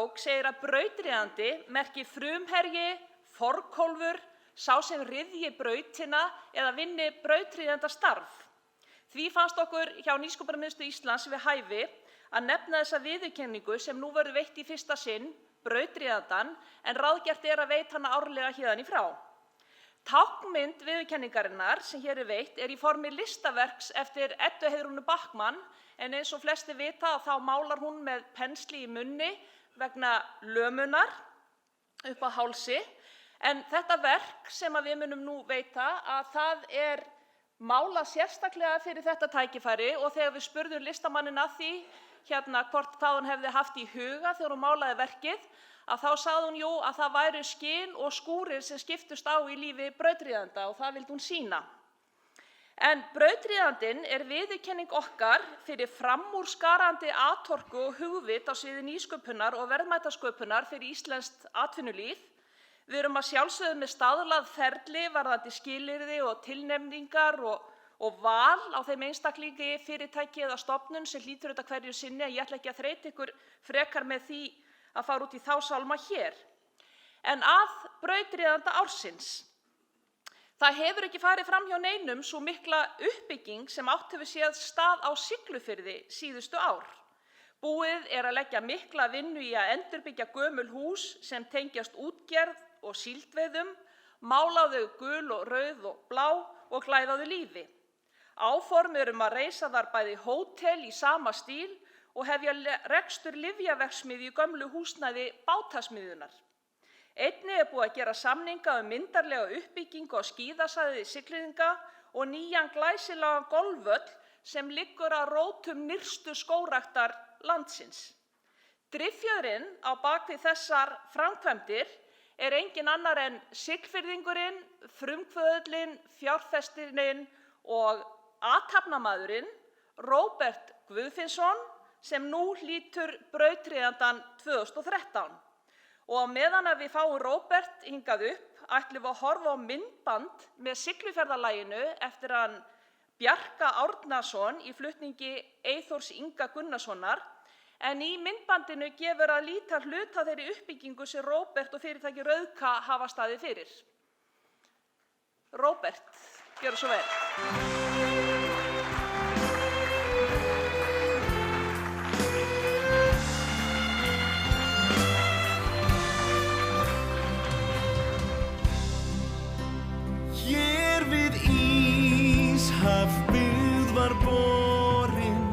orðabók segir að brautryðjandi merki frumherji, forkólfur, sá sem ryðji brautina eða vinni brautryðjandastarf. Því fannst okkur hjá Nýsköpunarmiðstöð Íslands við hæfi að nefna þessa viðurkenningu sem nú verður veitt í fyrsta sinn, brautryðjandann, en ráðgert er að veita hana árlega héðan í frá. Táknmynd viðurkenningarinnar sem hér veitt í formi listaverks eftir Eddu Heiðrúnu Bachmann, en eins og flestir vita þá málar hún með pensli í munni vegna lömunar upp að hálsi. En þetta verk sem við munum nú veita að það málað sérstaklega fyrir þetta tækifæri og þegar við spurðum listamanninn að því hvort hvað hún hefði haft í huga þegar hún málaði verkið, að þá sagði hún að það væru skin og skúrir sem skiptust á í lífi brautryðjanda og það vildi hún sýna. En brautryðjandinn viðurkenning okkar fyrir framúrskarandi atorku og hugvit á sviði nýsköpunar og verðmætasköpunar fyrir íslenskt atvinnulíf. Við erum að sjálfsögðu með staðlað ferli varðandi skilyrði og tilnefningar og val á þeim einstaklingi, fyrirtæki eða stofnun sem hlýtur þetta hverju sinni, en ég ætla ekki að þreyta ykkur frekar með því að fara út í þá sálma hér. En að brautryðjanda ársins. Það hefur ekki farið fram hjá neinum sú mikla uppbygging sem átt hefur séð stað á Siglufirði síðustu ár. Búið að leggja mikla vinnu í að endurbyggja gömul hús sem tengjast útgerð og síldveiðum, mála þau gul og rauð og blá og klæða þau lífi. Áform að reisa þar bæði hótel í sama stíl og hefja rekstur lyfjaverksmiðju í gömlu húsnæði bátasmiðjunnar. Einnig búið að gera samninga myndarlega uppbyggingu á skíðasvæði Siglfirðinga og nýjan glæsilegan golfvöll sem liggur að rótum nyrstu skógræktar landsins. Driffjöðurinn á bak við þessar framkvæmdir engin annar en Siglfirðingurinn, frumkvöðullinn, fjárfestirinn og athafnamaðurinn Róbert Guðfinnsson sem nú hlýtur brautryðjandann 2013. Og á meðan við fáum Róbert hingað upp ætlum við að horfa á myndband með Siglufjarðarlaginu eftir hann Bjarka Árnason í flutningi Eyþórs Inga Gunnarssonar. En í myndbandinu gefur að líta hluta þeirri uppbyggingu sem Róbert og fyrirtæki Rauðka hafa staðið fyrir. Róbert, gjörðu svo vel. Hér við Íshaf byggð var borin,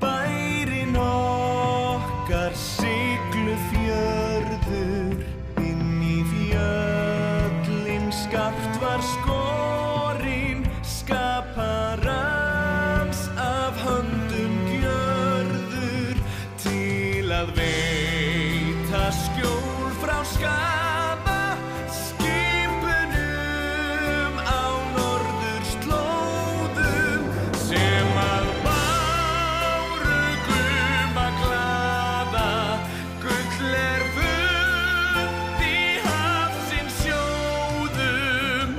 bærinn okkar Siglufjörður, inn í fjöllin skarpt var skorinn, skaparans af höndum gjörður, til að veita skjól frá skaða skipunum á norðurslóðum sem að báru guma glaða, gull fund í hafsins sjóðum.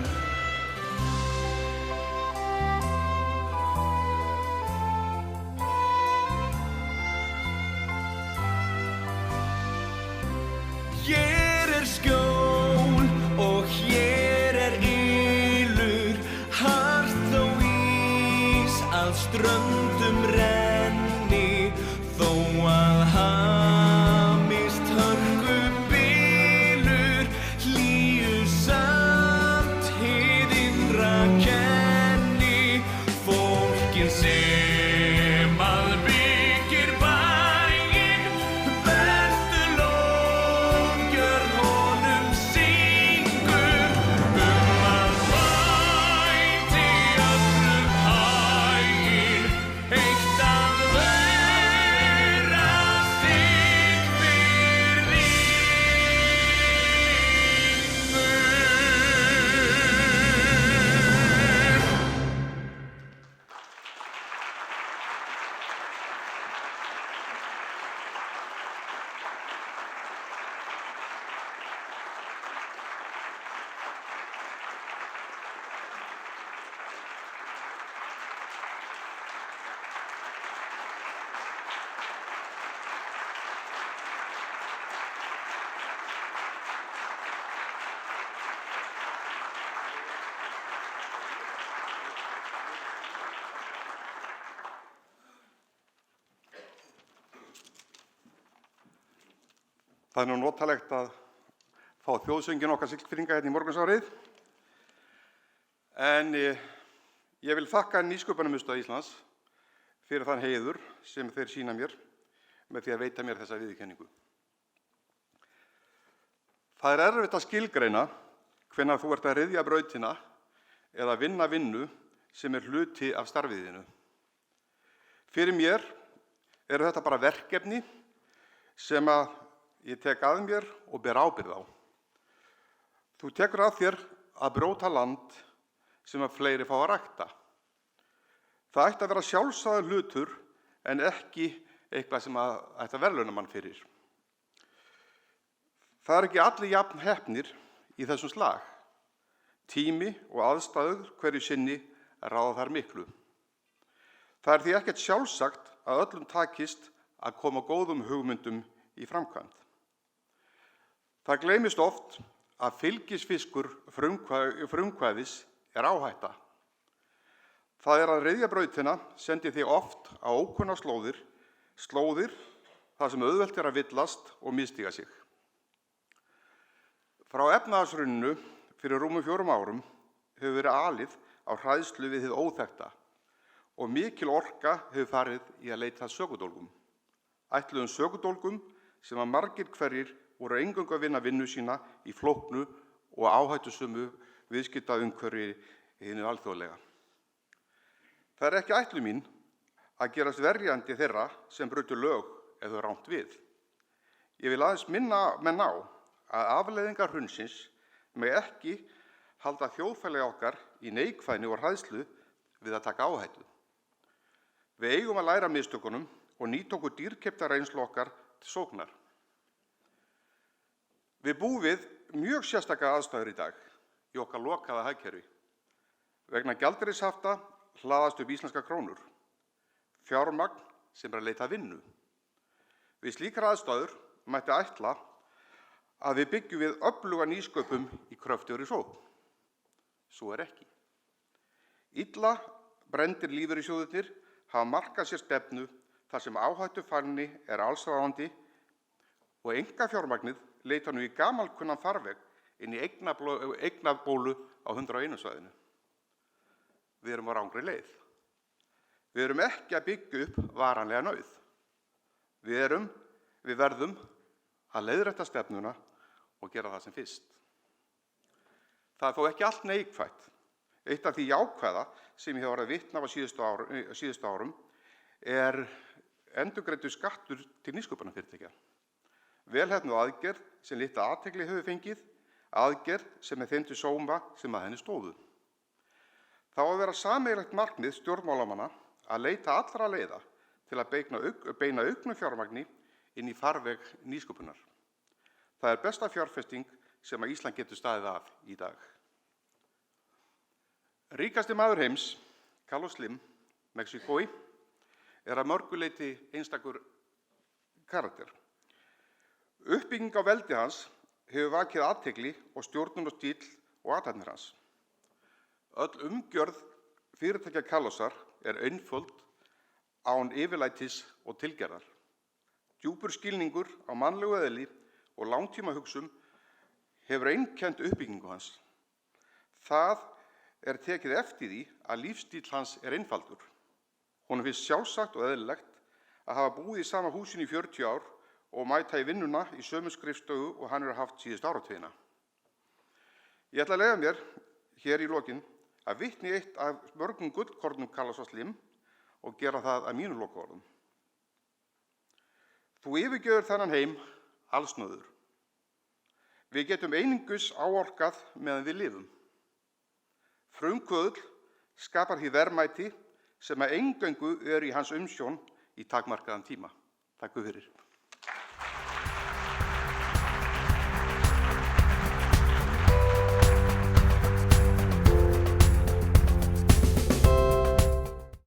Það er nú notalegt að fá þjóðsönginn okkar Siglfirðinga hérna í morgunsárið. En ég vil þakka Nýsköpunarmiðstöð Íslands fyrir þann heiður sem þeir sýna mér með því að veita mér þessa viðurkenningu. Það er erfitt að skilgreina hvenær þú ert að ryðja brautina eða vinna vinnu sem er hluti af starfið þínu. Fyrir mér eru þetta bara verkefni sem ég tek að mér og ber ábyrgð á. Þú tekur að þér að brjóta land sem að fleiri fá að rækta. Það ætti að vera sjálfsagður hlutur en ekki eitthvað sem ætti að verðlauna mann fyrir. Það er ekki allir jafn heppnir í þessum slag. Tími og aðstæður hverju sinni ráða þar miklu. Það er því ekkert sjálfsagt að öllum takist að koma góðum hugmyndum í framkvæmd. Það gleymist oft að fylgisfiskur frumkvæðis er áhætta. Það er að ryðja brautina sendi þig oft á ókunna slóðir þar sem auðvelt er að villast og misstíga sig. Frá efnahagshruninu fyrir rúmum 4 árum hefur verið alið á hræðslu við hið óþekkta og mikil orka hefur farið í að leita að sökudólgum. Ætluðum sökudólgum sem að margir hverjir voru eingöngu að vinna vinnu sína í flóknu og áhættusömu viðskiptaumhverfi hinu alþjóðlega. Það er ekki ætlun mín að gerast verjandi þeirra sem brutu lög eða rangt við. Ég vil aðeins minna menn á að afleiðingar hrunsins með ekki halda þjóðfélagi okkar í neikvæðni og hræðslu við að taka áhættu. Við eigum að læra af mistökunum og nýta okkur dýrkeypta reynslu okkar til sóknar. Við búum við mjög sérstaka aðstæður í dag í okkar lokaða hagkerfi. Vegna gjaldeyrishafta hlaðast upp íslenskar krónur. Fjármagn sem er að leita vinnu. Við slíkar aðstæður mætti ætla að við byggjum við öfluga nýsköpum í kröftugri sókn. Svo er ekki. Illa brenndir lífeyrissjóðirnir hafa markað sér stefnu þar sem áhættufælni er allsráðandi og einkafjármagnið leitar nú í gamalkunnan farveg inn í eignabólu á 101 svæðinu. Við erum á rangri leið. Við erum ekki að byggja upp varanlega nauð. Við verðum að leiðrétta stefnuna og gera það sem fyrst. Það er þó ekki allt neikvætt. Eitt af því jákvæða sem ég hef orðið vitni af á síðustu árum er endurgreiddur skattur til nýsköpunarfyrirtækja. Velheppnuð aðgerð sem litla athygli hefur fengið, aðgerð sem er þeim til sóma sem að henni stóðu. Það á að vera sameiginlegt markmið stjórnmálamanna að leita allra leiða til að beina auknu fjármagni inn í farveg nýsköpunar. Það er besta fjárfesting sem að Ísland getur staðið af í dag. Ríkasti maður heims, Carlos Slim, Mexíkói, er að mörgu leyti einstakur karakter. Uppbygging á veldi hans hefur vakið athygli og stjórnunarstíll og athafnir hans. Öll umgjörð fyrirtækja Carlosar er einföld án yfirlætis og tilgerðar. Djúpur skilningur á mannlegu eðli og langtímahugsum hefur einkennt uppbyggingu hans. Það er tekið eftir því að lífstíll hans er einfaldur. Honum finnst sjálfsagt og eðlilegt að hafa búið í sama húsinu í 40 ár og mæta í vinnuna í sömu skrifstofu og hann hefur haft síðustu áratugina. Ég ætla að leyfa mér hér í lokin að vitni eitt af mörgum gullkornum Carlos Slim og gera það að mínu lokaorðum. Þú yfirgefur þennan heim allsnöður. Við getum einungis áorkað meðan við lifum. Frumkvöðull skapar því verðmæti sem að eingöngu er í hans umsjón í takmarkaðan tíma. Takk fyrir.